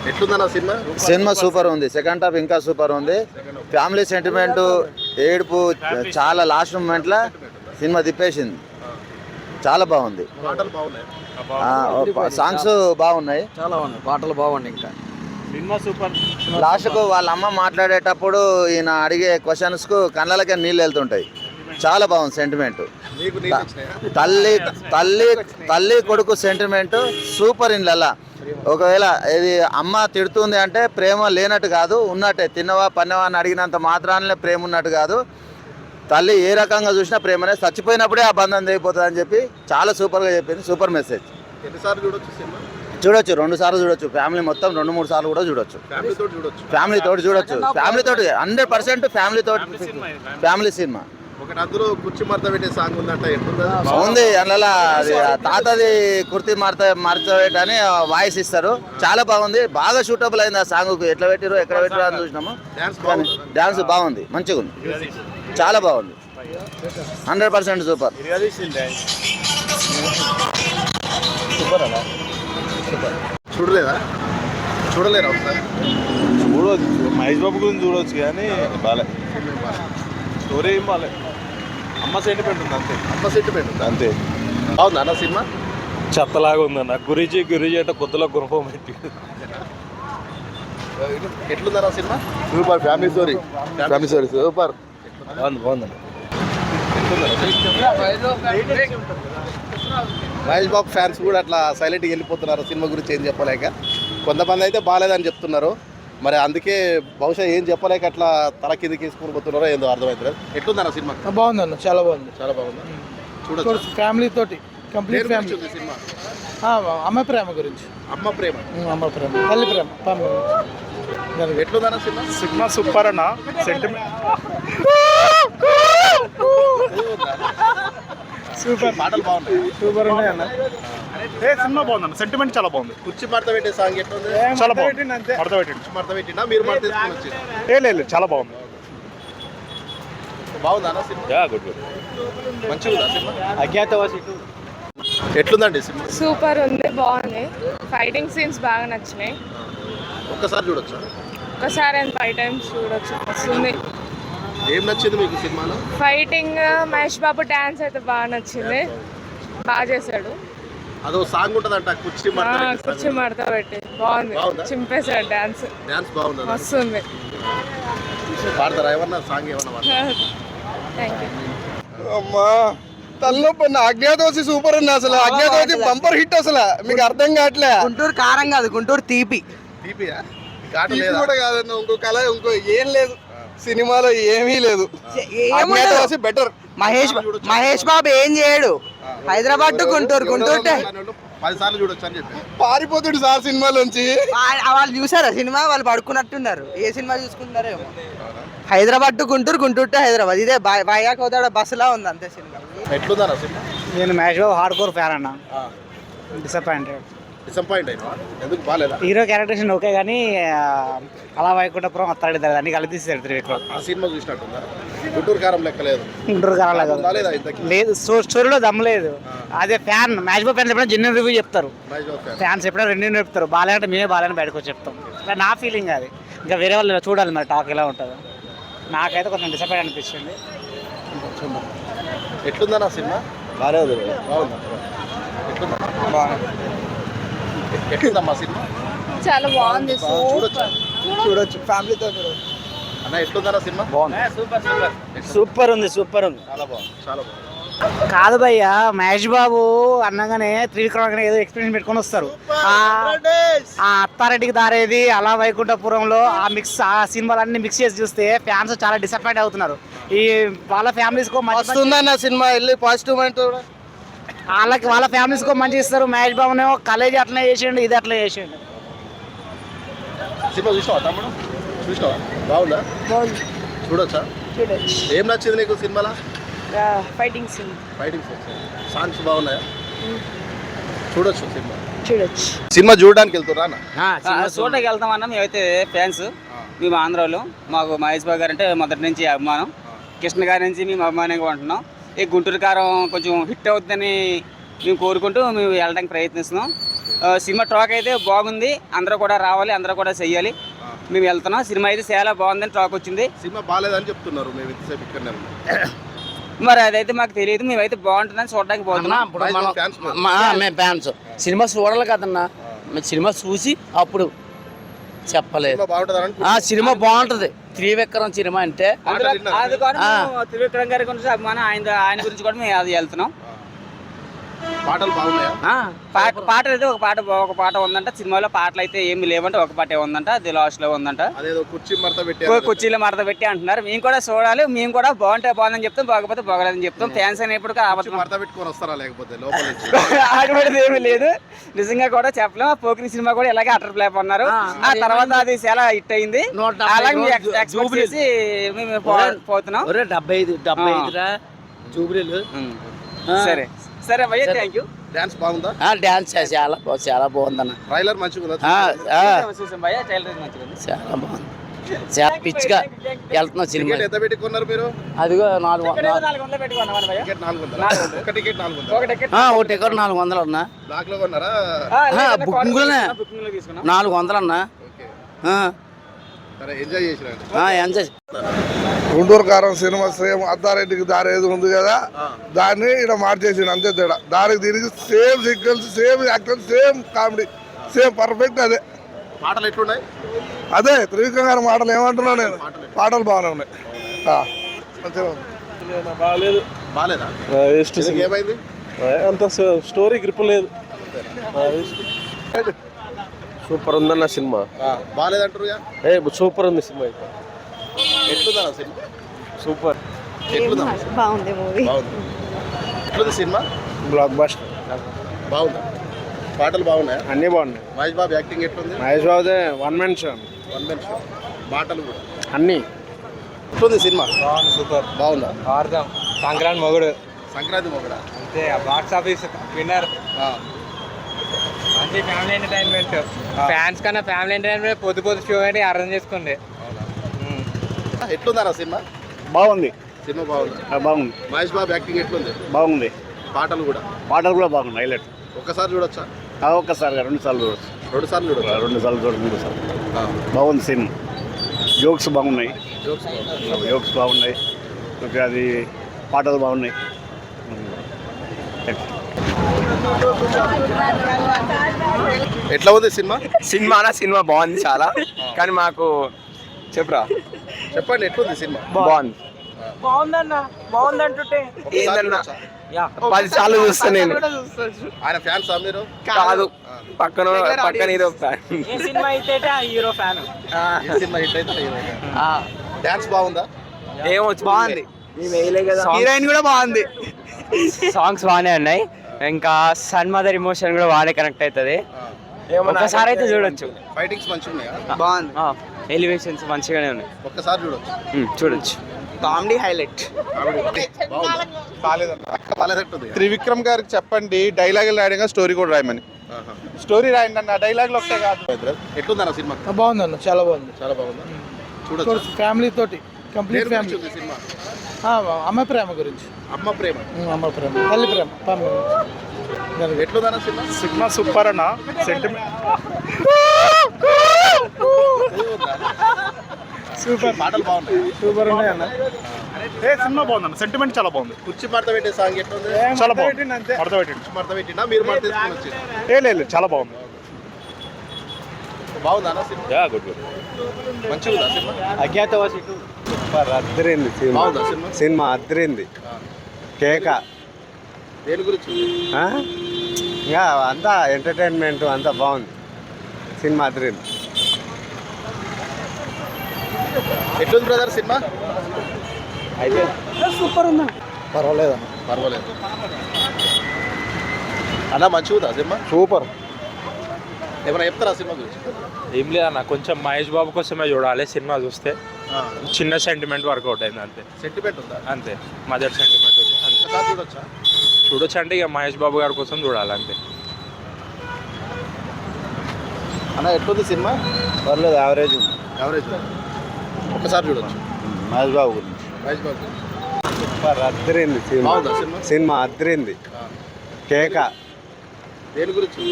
ఎట్లుందన్న cinema? Cinema super ఉంది. Second half ఇంకా super ఉంది. ఫ్యామిలీ సెంటిమెంట్, ఏడుపు, చాలా లాస్ట్ మూమెంట్లో సినిమా తిప్పేసింది. చాలా బాగుంది. సాంగ్స్ బాగున్నాయి, చాలా బాగున్నాయి, పాటలు బాగున్నాయి. ఇంకా సినిమా సూపర్. లాస్ట్కు వాళ్ళ అమ్మ మాట్లాడేటప్పుడు ఈయన అడిగే క్వశ్చన్స్కు కళ్ళకే నీళ్ళు వెళ్తుంటాయి. చాలా బాగుంది సెంటిమెంట్. తల్లి తల్లి తల్లి కొడుకు సెంటిమెంట్ సూపర్. ఇండ్లల్లా ఒకవేళ ఇది అమ్మ తిడుతుంది అంటే ప్రేమ లేనట్టు కాదు, ఉన్నట్టే. తిన్నవా పన్నవా అని అడిగినంత మాత్రానే ప్రేమ ఉన్నట్టు కాదు. తల్లి ఏ రకంగా చూసినా ప్రేమనే, చచ్చిపోయినప్పుడే ఆ బంధం తెగిపోతుంది అని చెప్పి చాలా సూపర్గా చెప్పింది. Super message. చూడొచ్చు, 2 సార్లు చూడొచ్చు. ఫ్యామిలీ మొత్తం 2-3 సార్లు కూడా చూడొచ్చు. ఫ్యామిలీ తోటి చూడొచ్చు. ఫ్యామిలీ తోటి 100% ఫ్యామిలీ తోటి ఫ్యామిలీ సినిమా. కుర్చీ మడత పెట్టే సాంగ్ ఉందంట, ఉంది. అందులో తాతది కుర్తి మార్చబెట్టి అని వాయిస్ ఇస్తారు. చాలా బాగుంది. బాగా షూటబుల్ అయింది ఆ సాంగ్కు. ఎట్లా పెట్టారు ఎక్కడ పెట్టారు అని చూసినాము. డ్యాన్స్ బాగుంది, మంచిగా ఉంది, చాలా బాగుంది. 100% సూపర్. చూడలేదా? చూడలేరా ఒకసారి? చూడవచ్చు, మహేష్ బాబు గురించి చూడవచ్చు కానీ బాలే, స్టోరీ ఏం బాలే. అమ్మ సెంటిమెంట్ ఉంది అంతే. అమ్మ సెంటిమెంట్ ఉంది అంతే. బాగుంది అన్న సినిమా. చెత్తలాగా ఉందన్న. గురించి అంటే కొత్తలో గుణపం పెట్టి. ఎట్లుందన్న cinema? Super. Family story. Family story super. బాగుందండి. మహేష్ బాబు ఫ్యాన్స్ కూడా అట్లా సైలెంట్గా వెళ్ళిపోతున్నారు సినిమా గురించి ఏం చెప్పలేక. కొంతమంది అయితే బాగాలేదని చెప్తున్నారు. మరి అందుకే బహుశా ఏం చెప్పలేక అట్లా తల కిందకి వేసుకుని పోతున్నారో ఏందో అర్థమవుతుంది. ఎట్లుందన్న సినిమా? బాగుందన్న, చాలా బాగుంది. చాలా బాగుంది. చూడొచ్చు, ఫ్యామిలీ తోటి, కంప్లీట్ ఫ్యామిలీ. సినిమా అమ్మ ప్రేమ గురించి. అమ్మ ప్రేమ, అమ్మ ప్రేమ, తల్లి ప్రేమ. ఎట్లుందన్న సినిమా? సినిమా సూపర్ అన్న. Sentiment super. పాటలు బాగున్నాయి, సూపర్ ఉన్నాయి అన్న. సినిమా బాగుందన్న. సెంటిమెంట్ చాలా బాగుంది. కుర్చీ మడత పెట్టే సాంగ్ ఎట్లుంది? చాలా బాగుంది. మడత పెట్టిండు. మడత పెట్టినా మీరు మడత తీసుకుని వచ్చి? లేదు, చాలా బాగుంది. బాగుందా అన్న సినిమా? Good good. మంచిగా ఉందా సినిమా? అజ్ఞాతవాసి ఎట్లుందండి సినిమా? సూపర్ ఉంది, బాగుంది. ఫైటింగ్ సీన్స్ బాగా నచ్చినాయి. ఒక్కసారి చూడొచ్చా? ఒకసారి 5 times చూడొచ్చు. వస్తుంది. ఏం నచ్చింది మీకు సినిమాలో? ఫైటింగ్, మహేష్ బాబు డ్యాన్స్ అయితే బాగా నచ్చింది, బాగా చేశాడు. అదో సాంగ్ ఉంటుందంట, కుర్చీ కుర్చీ మడత పెట్టి బాగుంది, చింపేశాడు. డ్యాన్స్ బాగుంది, వస్తుంది. పాడతారా ఏమన్నా సాంగ్ ఏమన్నా? Thank you. అమ్మా తలనొప్పి. అజ్ఞాతవాసి సూపర్ ఉంది. అసలు అజ్ఞాతవాసి బంపర్ హిట్. అసలు మీకు అర్థం కావట్లే. గుంటూరు కారం కాదు, గుంటూరు తీపి. తీపియా? కూడా కాదన్న. ఇంకో కళ, ఇంకో ఏం లేదు సినిమాలో, ఏమీ లేదు. అజ్ఞాతవాసి బెటర్. మహేష్ బాబు ఏం చేయడు. హైదరాబాద్ టు గుంటూరు, గుంటూరు 10 సార్లు చూడొచ్చు అని చెప్పి పారిపోతాడు సార్ సినిమాలోంచి. వాళ్ళు చూసారా సినిమా? వాళ్ళు పడుకున్నట్టున్నారు. ఏ సినిమా చూసుకుంటున్నారేమో. Hyderabad to Guntur, Guntur to Hyderabad. ఇదే బాయా కోదాడ బస్సులా ఉంది అంతే సినిమా. ఎట్లుందన్న సినిమా? నేను Mahesh Babu hard core fan అన్న. డిసప్పాయింట్ అయినా? ఎందుకు బాగాలేదా? హీరో క్యారెక్టరేషన్ ఓకే కానీ అలా వైకుంఠపురం అత్తాడు అన్ని కలిపి తీసాడు త్రివిక్రమ్. ఆ సినిమా చూసినట్టుందా? గుంటూరు కారం లెక్క లేదు. గుంటూరు కారం లేదు, స్టోరీలో దమ్ లేదు. అదే ఫ్యాన్ మహేష్ బాబు ఫ్యాన్స్ ఎప్పుడైనా జెన్యున్ రివ్యూ చెప్తారు. ఫ్యాన్స్ ఎప్పుడైనా రెండు చెప్తారు. బాగాలేదంటే మేమే బాగాలేని బయటకు వచ్చి చెప్తాం. నా ఫీలింగ్ అది. ఇంకా వేరే వాళ్ళు చూడాలి మరి టాక్ ఎలా ఉంటుందో. నాకైతే కొంచెం డిసప్పాయింట్ అనిపించింది. ఎట్లుందన్న సినిమా? బాగాలేదు. బాగుందా? ఎట్లుందమ్మా సినిమా? చాలా బాగుంది. చూడొచ్చు, ఫ్యామిలీతో చూడొచ్చు. అన్న ఎట్లుందన్న సినిమా? సూపర్ ఉంది, సూపర్ ఉంది. చాలా బాగుంది, చాలా బాగుంది. కాదు భయ్య, మహేష్ బాబు అనగానే త్రివిక్రమ్ అనగానే ఏదో ఎక్స్పీరియన్స్ పెట్టుకొని వస్తారు. ఆ అత్తారెడ్డికి దారేది, అలా వైకుంఠపురంలో ఆ సినిమాలన్నీ మిక్స్ చేసి చూస్తే ఫ్యాన్స్ చాలా డిసప్పాయింట్ అవుతున్నారు. ఈ వాళ్ళ ఫ్యామిలీస్కో వస్తుందన్న సినిమా, వెళ్ళి పాజిటివ్ మైండ్. వాళ్ళ ఫ్యామిలీస్కో మంచి ఇస్తారు. మహేష్ బాబునేమో కలేజీ అట్లనే చేసిండు, ఇది అట్లా చేసిండు. సినిమా చూసినావా తమ్ముడు? చూసినావా? బాగుందా? చూడొచ్చా? ఏం నచ్చింది నీకు సినిమాలో? ఫైటింగ్ సీన్, సాంగ్స్ బాగున్నాయా? చూడొచ్చు సినిమా, చూడొచ్చు. సినిమా చూడడానికి వెళ్తున్నా? చూడడానికి వెళ్తామన్నా. మేమైతే ఫ్యాన్స్, మేము ఆంధ్రాలో. మాకు మహేష్ బాబు గారు అంటే మొదటి నుంచి అభిమానం. కృష్ణ గారి నుంచి మేము అభిమానంగా ఉంటున్నాం. ఈ గుంటూరు కారం కొంచెం హిట్ అవుతుందని మేము కోరుకుంటూ మేము వెళ్ళడానికి ప్రయత్నిస్తున్నాం. సినిమా టాక్ అయితే బాగుంది, అందరూ కూడా రావాలి, అందరూ కూడా చెయ్యాలి. మేము వెళ్తున్నాం. సినిమా అయితే చాలా బాగుందని టాక్ వచ్చింది. సినిమా బాగాలేదని చెప్తున్నారు, మేము ఇంతసేపు ఇక్కడనే ఉన్నాం. మరి అదైతే మాకు తెలియదు, మేమైతే బాగుంటుందని చూడడానికి పోతున్నాం. మేము ఫ్యాన్స్ సినిమా చూడాలి కదన్నా, మేము సినిమా చూసి అప్పుడు చెప్పలేదు. సినిమా బాగుంటుందని సినిమా బాగుంటది, త్రివిక్రమ్ సినిమా అంటే అది కూడా త్రివిక్రమ్ గారి గురించి అభిమానం, ఆయన గురించి కూడా మేము అది వెళ్తున్నాం. పాటలు బాగున్నాయా? పాటలు అయితే ఒక పాట ఉందంట. సినిమాలో పాటలు అయితే ఏమి లేవంటే ఒక పాటే ఉందంట, అది లాస్ట్ లో ఉందంట. అదేదో కుర్చీ మడత పెట్టి కుర్చీలో మడత పెట్టి అంటున్నారు. మేము కూడా చూడాలి, మేము కూడా బాగుంటే బాగుందని చెప్తాం, బాగపోతే బాగలేదని చెప్తాం. ఫ్యాన్స్ అనేప్పుడు మడత పెట్టుకొని వస్తారా లేకపోతే లోపల నుంచి? అటువంటిది ఏమీ లేదు, నిజంగా కూడా చెప్పలేము. పోకిరి సినిమా కూడా ఇలాగే అటర్ ఫ్లాప్ అన్నారు. ఆ తర్వాత అది చాలా హిట్ అయింది. అలాగే మేము ఎక్స్పెక్ట్ చేసి మేము పోతున్నాం. 75 జూబ్లీలు. సరే సరే భయ్య, థ్యాంక్ యూ. డాన్స్ బాగుందా? డాన్స్ చాలా బాగుందన్న. ట్రైలర్ మంచిగా ఉందా? చూసాం భయ్య, ట్రైలర్ మంచిగా ఉంది. చాలా బాగుంది, చాలా పిచ్చిగా వెళ్తున్నాం సినిమా. టికెట్ ఎంత పెట్టుకున్నారు మీరు? అదిగో 400 పెట్టుకున్నాం భయ్య. టికెట్ 400. ఒక టికెట్ 400. ఒక టికెట్ ఒక టికెట్ 400 అన్నా. బ్లాక్ లో కొన్నారా? బుకింగ్ లోనే బుకింగ్ లో తీసుకున్నాం. 400 అన్నా. ఓకే, సరే ఎంజాయ్ చేసిరండి. ఎంజాయ్. గుంటూరు కారం సినిమా సేమ్ అత్తారెడ్డికి దారి ఏది ఉంది కదా, దాన్ని ఇక్కడ మార్చేసిండు, అంతే తేడా. దానికి దీనికి same sequence, same actor, same comedy, same perfect. అదే పాటలు ఎట్లున్నాయి? అదే త్రివిక్రమ్ గారి మాటలు ఏమంటున్నా నేను, పాటలు బాగానే ఉన్నాయి. మంచిగా ఉంది. బాగాలేదు. బాగాలేదా? ఏమైంది? అంత స్టోరీ గ్రిప్ లేదు. సూపర్ ఉందన్న సినిమా. బాగాలేదంటారు? సూపర్ ఉంది సినిమా. ఎట్లుందా సినిమా? సూపర్. ఎట్లుందా? బాగుంది మూవీ. బాగుంది. ఎట్లుంది సినిమా? Block buster. బాగుందా? పాటలు బాగున్నాయా? అన్నీ బాగున్నాయి. మహేష్ బాబు యాక్టింగ్ ఎట్లుంది? మహేష్ బాబుదే వన్ మ్యాన్ షో. మాటలు కూడా అన్నీ. ఎట్లుంది సినిమా? సూపర్. బాగుందా? ఆడదాం సంక్రాంతి మొగుడు, సంక్రాంతి మొగడా అంతే బాక్స్ ఆఫీస్ విన్నర్. మంచి ఫ్యామిలీ ఎంటర్టైన్మెంట్. ఫ్యాన్స్ కన్నా ఫ్యామిలీ ఎంటర్టైన్మెంట్ పొద్దు షో అని అర్థం చేసుకోండి. ఎట్లుందా సినిమా? బాగుంది, సినిమా బాగుంది. బాగుంది. మహేష్ బాబు యాక్టింగ్ ఎట్లుంది? బాగుంది. పాటలు కూడా బాగుంది, హైలైట్. ఒక్కసారి చూడొచ్చా? ఒక్కసారి 2 సార్లు చూడొచ్చు. 2 సార్లు చూడొచ్చా? 2 సార్లు చూడ 3 సార్లు. బాగుంది సినిమా. జోక్స్ బాగున్నాయి, జోక్స్ బాగున్నాయి. ఓకే, అది పాటలు బాగున్నాయి. ఎట్లా ఉంది సినిమా? సినిమా బాగుంది చాలా, కానీ మాకు చెప్పండి ఎట్లుంది సినిమా? బాగుంది. బాగుందన్న, బాగుందంటుంటే ఒక్కసారి చూడొచ్చా? 10 సార్లు చూస్తా నేను. ఆయన ఫ్యాన్స్ మీరు? కాదు, పక్కన హీరో ఫ్యాన్. ఏ సినిమా అయితే హీరో ఫ్యాన్. ఈ సినిమా హిట్ అయితే డాన్స్ బాగుందా? బాగుంది. హీరోయిన్ కూడా బాగుంది. సాంగ్స్ బాగానే ఉన్నాయి. ఇంకా సన్ మదర్ ఎమోషన్ కూడా బాగానే కనెక్ట్ అవుతుంది. ఒకసారి అయితే చూడొచ్చు. ఫైటింగ్స్ మంచిగా ఉన్నాయా? బాగుంది. ఎలివేషన్స్ మంచిగానే ఉన్నాయి, ఒక్కసారి చూడొచ్చు. చూడొచ్చు. Comedy highlight. బాగాలేదంటుంది. త్రివిక్రమ్ గారికి చెప్పండి డైలాగులు రాయడంగా స్టోరీ కూడా రాయమని. స్టోరీ రాయండి అన్న, డైలాగులు ఒకటే కాదు. ఎట్లుందన్న సినిమా? బాగుందన్న, చాలా బాగుంది. చాలా బాగుందా? చూడొచ్చు. ఫ్యామిలీ తోటి, కంప్లీట్ ఫ్యామిలీ. సినిమా అమ్మ ప్రేమ గురించి. అమ్మ ప్రేమ, అమ్మ ప్రేమ, తల్లి ప్రేమ. ఎట్లుందన్న సినిమా? సినిమా సూపర్ అన్న. Sentiment super. పాటలు బాగున్నాయి. సూపర్ ఉన్నాయి అన్న. సినిమా బాగుందన్న, సెంటిమెంట్ చాలా బాగుంది. కుర్చీ మడత పెట్టే సాంగ్ ఎట్లుంది? చాలా బాగుంది. మడత పెట్టండి. మడత పెట్టినా మీరు మడత తీసుకొని వచ్చి? లేదు, చాలా బాగుంది. బాగుందా అన్న సినిమా? Good good. మంచిగా ఉందా సినిమా? అజ్ఞాతవాసి సూపర్ అద్దరింది బాగుందా సినిమా? సినిమా అద్దరింది. కేక. దేని గురించి? ఇంకా అంతా ఎంటర్టైన్మెంట్ అంతా బాగుంది. సినిమా అద్దరింది. ఎట్లుంది బ్రదర్ సినిమా? అయితే సూపర్ ఉందా? పర్వాలేదు. అన్న మంచిగా ఉందా సినిమా? సూపర్. ఏమైనా చెప్తారా సినిమా గురించి? ఏం లేదన్న, కొంచెం మహేష్ బాబు కోసమే చూడాలి సినిమా చూస్తే. చిన్న సెంటిమెంట్ వర్కౌట్ అయింది అంతే. సెంటిమెంట్ ఉందా? అంతే, మదర్ సెంటిమెంట్ ఉంది అంతే. చూడొచ్చా? చూడొచ్చు అంటే ఇక మహేష్ బాబు గారి కోసం చూడాలి అంతే. అన్న ఎట్లుంది సినిమా? పర్లేదు, యావరేజ్ ఉంది. యావరేజ్. ఒక్కసారి చూడొచ్చు. మహేష్ బాబు గురించి. Mahesh Babu super అద్దరింది cinema. బాగుందా సినిమా? సినిమా అద్దరింది. కేక. దేని గురించి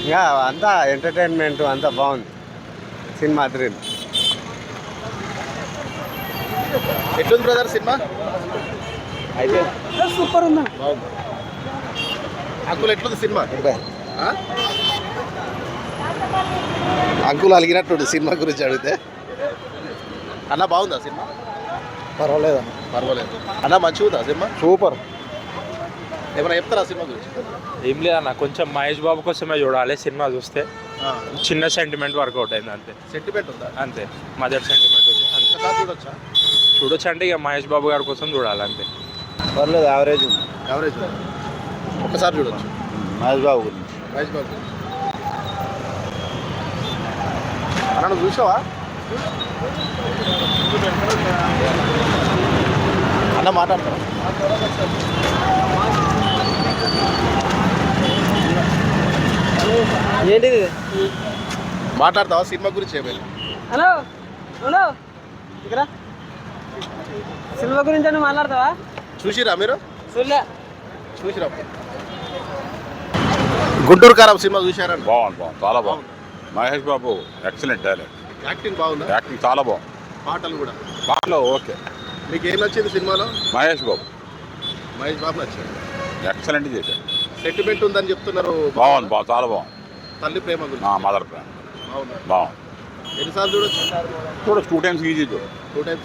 ఇక అంతా ఎంటర్టైన్మెంట్ అంతా బాగుంది సినిమా థ్రిల్. ఎట్లుంది బ్రదర్ సినిమా? అయితే సూపర్ ఉందా? బాగుంది. అంకుల్ ఎట్లుంది సినిమా? ఆ? అంకుల్ అలిగినట్టు సినిమా గురించి అడిగితే. అన్న బాగుందా సినిమా? పర్వాలేదు. పర్వాలేదు. అన్న మంచిగా ఉందా సినిమా? సూపర్. ఏమైనా చెప్తారా సినిమా గురించి? ఏం లేదన్న, కొంచెం మహేష్ బాబు కోసమే చూడాలి సినిమా చూస్తే. చిన్న సెంటిమెంట్ వర్కౌట్ అయింది అంతే. సెంటిమెంట్ ఉందా? అంతే, మదర్ సెంటిమెంట్ ఉంది అంతే. చూడొచ్చా? చూడొచ్చు అంటే ఇక మహేష్ బాబు గారి కోసం చూడాలి అంతే. పర్లేదు, యావరేజ్ ఉంది. యావరేజ్ ఉందా? ఒక్కసారి చూడొచ్చు. మహేష్ బాబు గురించి. మహేష్ బాబు అన్న నువ్వు చూసావా? అన్న మాట్లాడతారా? ఏంటిది? మాట్లాడతావా సినిమా గురించి ఏమైనా? హలో హలో, ఇక్కడ సినిమా గురించి అని మాట్లాడతావా? చూసిరా మీరు? చూడలే. చూసిరా? గుంటూరు కారం సినిమా చూసారా? బాగుంది, చాలా బాగుంది. Mahesh Babu excellent dialogue, acting బాగుందా? యాక్టింగ్ చాలా బాగుంది. పాటలు కూడా పాటలో ఓకే. మీకు ఏం నచ్చింది సినిమాలో? మహేష్ బాబు మహేష్ బాబు నచ్చింది. ఎక్సలెంట్ చేశాడు. సెంటిమెంట్ ఉందని చెప్తున్నారు. బాగుంది, చాలా బాగుంది. తల్లి ప్రేమ గురించి. మదర్ ప్రేమ బాగుందా? బాగుంది. ఎన్నిసార్లు చూడొచ్చు? చూడొచ్చు, 2 times ఈజీ చూడు. 2 times.